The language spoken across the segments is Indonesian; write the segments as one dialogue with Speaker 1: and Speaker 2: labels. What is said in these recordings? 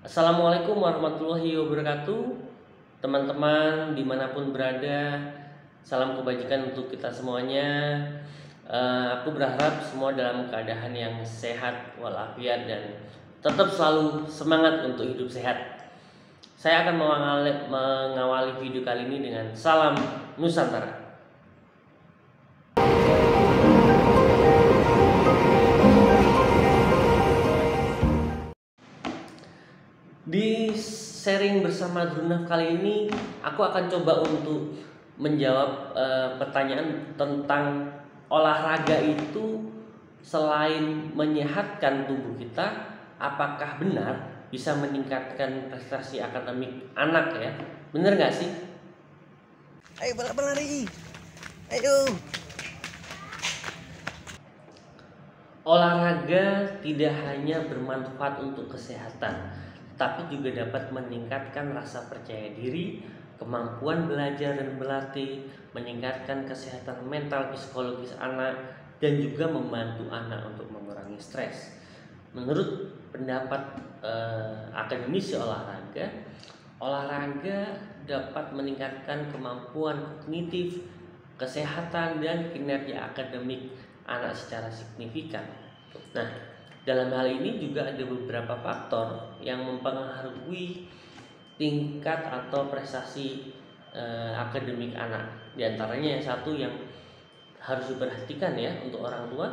Speaker 1: Assalamualaikum warahmatullahi wabarakatuh. Teman-teman dimanapun berada, salam kebajikan untuk kita semuanya. Aku berharap semua dalam keadaan yang sehat walafiat dan tetap selalu semangat untuk hidup sehat. Saya akan mengawali video kali ini dengan salam Nusantara. Di sharing bersama Drunaf kali ini, aku akan coba untuk menjawab pertanyaan tentang olahraga itu selain menyehatkan tubuh kita, apakah benar bisa meningkatkan prestasi akademik anak ya? Bener nggak sih?
Speaker 2: Ayo balap berlari. Ayo.
Speaker 1: Olahraga tidak hanya bermanfaat untuk kesehatan, tapi juga dapat meningkatkan rasa percaya diri, kemampuan belajar dan berlatih, meningkatkan kesehatan mental psikologis anak, dan juga membantu anak untuk mengurangi stres. Menurut pendapat akademisi olahraga, olahraga dapat meningkatkan kemampuan kognitif, kesehatan, dan kinerja akademik anak secara signifikan. Nah, dalam hal ini juga ada beberapa faktor yang mempengaruhi tingkat atau prestasi akademik anak. Di antaranya yang satu yang harus diperhatikan ya untuk orang tua,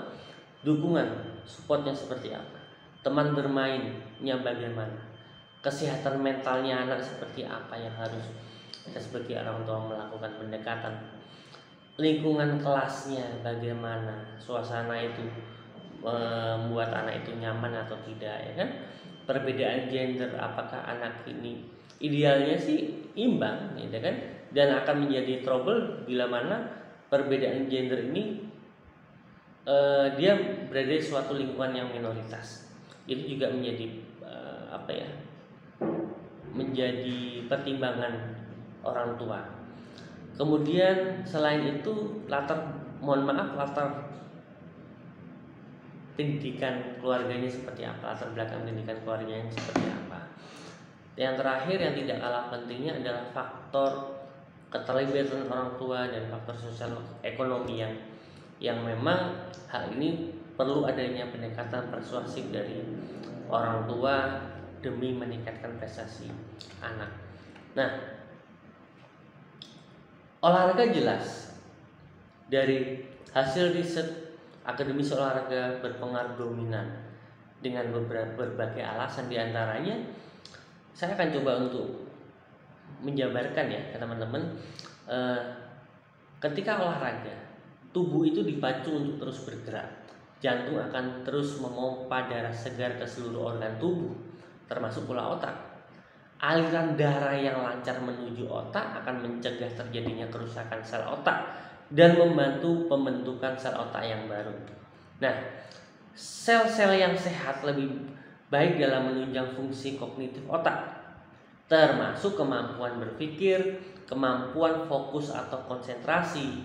Speaker 1: dukungan, supportnya seperti apa, teman bermainnya bagaimana, kesehatan mentalnya anak seperti apa yang harus kita sebagai orang tua melakukan pendekatan, lingkungan kelasnya bagaimana, suasana itu membuat anak itu nyaman atau tidak ya kan, perbedaan gender, apakah anak ini idealnya sih imbang ya kan, dan akan menjadi trouble bila mana perbedaan gender ini dia berada di suatu lingkungan yang minoritas. Itu juga menjadi menjadi pertimbangan orang tua. Kemudian selain itu latar pendidikan keluarganya seperti apa, latar belakang pendidikan keluarganya seperti apa. Yang terakhir yang tidak kalah pentingnya adalah faktor keterlibatan orang tua dan faktor sosial ekonomi yang memang hal ini perlu adanya pendekatan persuasif dari orang tua demi meningkatkan prestasi anak. Nah, olahraga jelas dari hasil riset akademisi olahraga berpengaruh dominan dengan berbagai alasan, diantaranya saya akan coba untuk menjabarkan ya ke teman-teman. Ketika olahraga, tubuh itu dipacu untuk terus bergerak, jantung akan terus memompa darah segar ke seluruh organ tubuh termasuk pula otak. Aliran darah yang lancar menuju otak akan mencegah terjadinya kerusakan sel otak dan membantu pembentukan sel otak yang baru. Nah, sel-sel yang sehat lebih baik dalam menunjang fungsi kognitif otak, termasuk kemampuan berpikir, kemampuan fokus atau konsentrasi,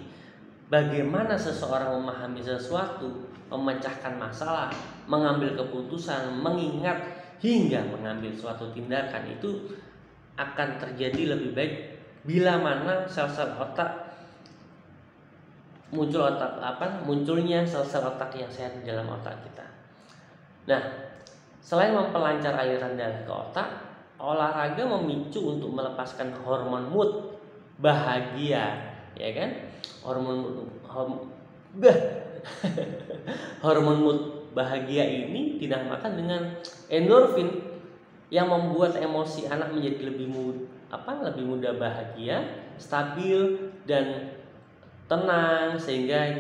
Speaker 1: bagaimana seseorang memahami sesuatu, memecahkan masalah, mengambil keputusan, mengingat, hingga mengambil suatu tindakan. Itu akan terjadi lebih baik bila mana sel-sel otak munculnya sel-sel otak yang sehat di dalam otak kita. Nah, selain memperlancar aliran darah ke otak, olahraga memicu untuk melepaskan hormon mood bahagia, ya kan? Hormon mood bahagia ini dinamakan dengan endorfin yang membuat emosi anak menjadi lebih mudah bahagia, stabil dan tenang, sehingga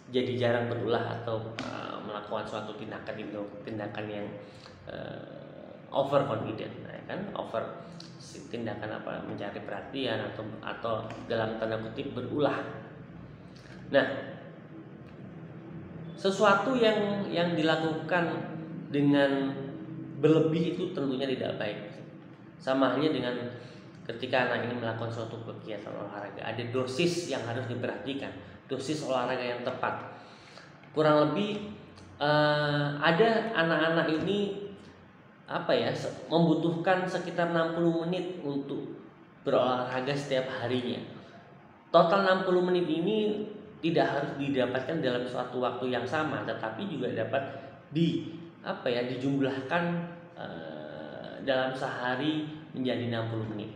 Speaker 1: jadi jarang berulah atau melakukan suatu tindakan yang over confident, ya kan? Tindakan mencari perhatian atau dalam tanda kutip berulah. Nah, sesuatu yang dilakukan dengan berlebih itu tentunya tidak baik. Sama halnya dengan ketika anak ini melakukan suatu kegiatan olahraga, ada dosis yang harus diperhatikan, dosis olahraga yang tepat. Kurang lebih ada anak-anak ini membutuhkan sekitar 60 menit untuk berolahraga setiap harinya. Total 60 menit ini tidak harus didapatkan dalam suatu waktu yang sama, tetapi juga dapat dijumlahkan dalam sehari menjadi 60 menit.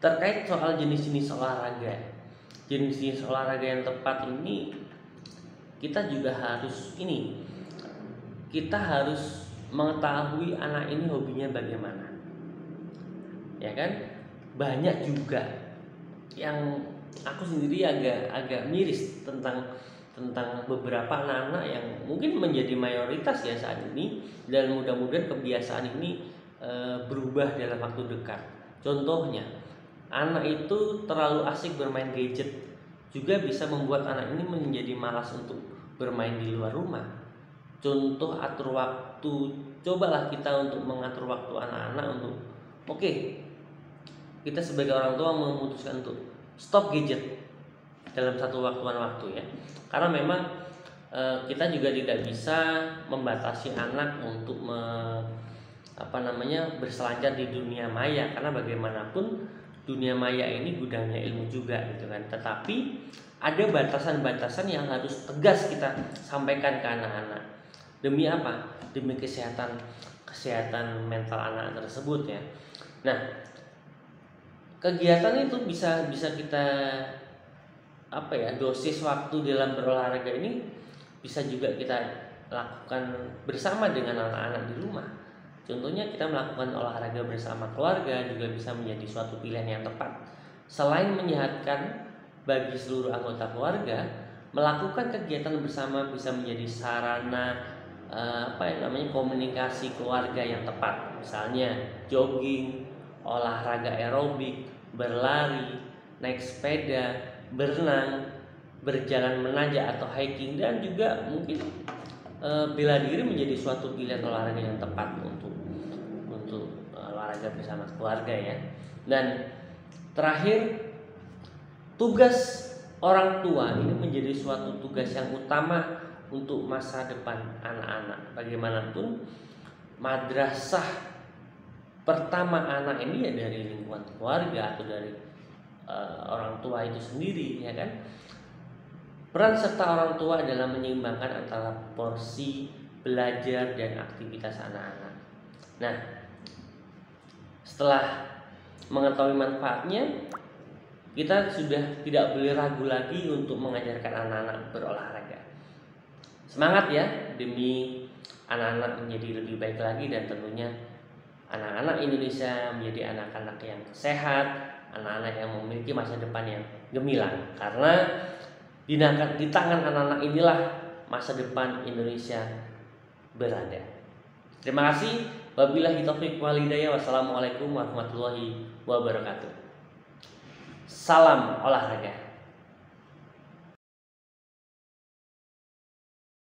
Speaker 1: Terkait soal jenis-jenis olahraga, jenis-jenis olahraga yang tepat ini kita juga harus mengetahui anak ini hobinya bagaimana, ya kan? Banyak juga yang aku sendiri agak miris tentang beberapa anak-anak yang mungkin menjadi mayoritas ya saat ini, dan mudah-mudahan kebiasaan ini berubah dalam waktu dekat. Contohnya, anak itu terlalu asik bermain gadget juga bisa membuat anak ini menjadi malas untuk bermain di luar rumah. Contoh, atur waktu. Cobalah kita untuk mengatur waktu anak-anak untuk kita sebagai orang tua memutuskan untuk stop gadget dalam satu waktu ya. Karena memang kita juga tidak bisa membatasi anak untuk berselancar di dunia maya, karena bagaimanapun dunia maya ini gudangnya ilmu juga gitu kan. Tetapi ada batasan-batasan yang harus tegas kita sampaikan ke anak-anak. Demi apa? Demi kesehatan mental anak tersebut ya. Nah, kegiatan itu bisa kita dosis waktu dalam berolahraga ini bisa juga kita lakukan bersama dengan anak-anak di rumah. Contohnya kita melakukan olahraga bersama keluarga juga bisa menjadi suatu pilihan yang tepat. Selain menyehatkan bagi seluruh anggota keluarga, melakukan kegiatan bersama bisa menjadi sarana komunikasi keluarga yang tepat. Misalnya jogging, olahraga aerobik, berlari, naik sepeda, berenang, berjalan menanjak atau hiking, dan juga mungkin bela diri menjadi suatu pilihan olahraga yang tepat untuk olahraga bersama keluarga ya. Dan terakhir, tugas orang tua ini menjadi suatu tugas yang utama untuk masa depan anak-anak. Bagaimanapun, madrasah pertama anak ini ya dari lingkungan keluarga atau dari orang tua itu sendiri, ya kan? Peran serta orang tua adalah menyeimbangkan antara porsi belajar dan aktivitas anak-anak. Nah, setelah mengetahui manfaatnya, kita sudah tidak boleh ragu lagi untuk mengajarkan anak-anak berolahraga. Semangat ya, demi anak-anak menjadi lebih baik lagi, dan tentunya anak-anak Indonesia menjadi anak-anak yang sehat, anak-anak yang memiliki masa depan yang gemilang. Karena di tangan anak-anak inilah masa depan Indonesia berada. Terima kasih. Wabillahi taufiq wal hidayah. Wassalamualaikum warahmatullahi wabarakatuh. Salam olahraga.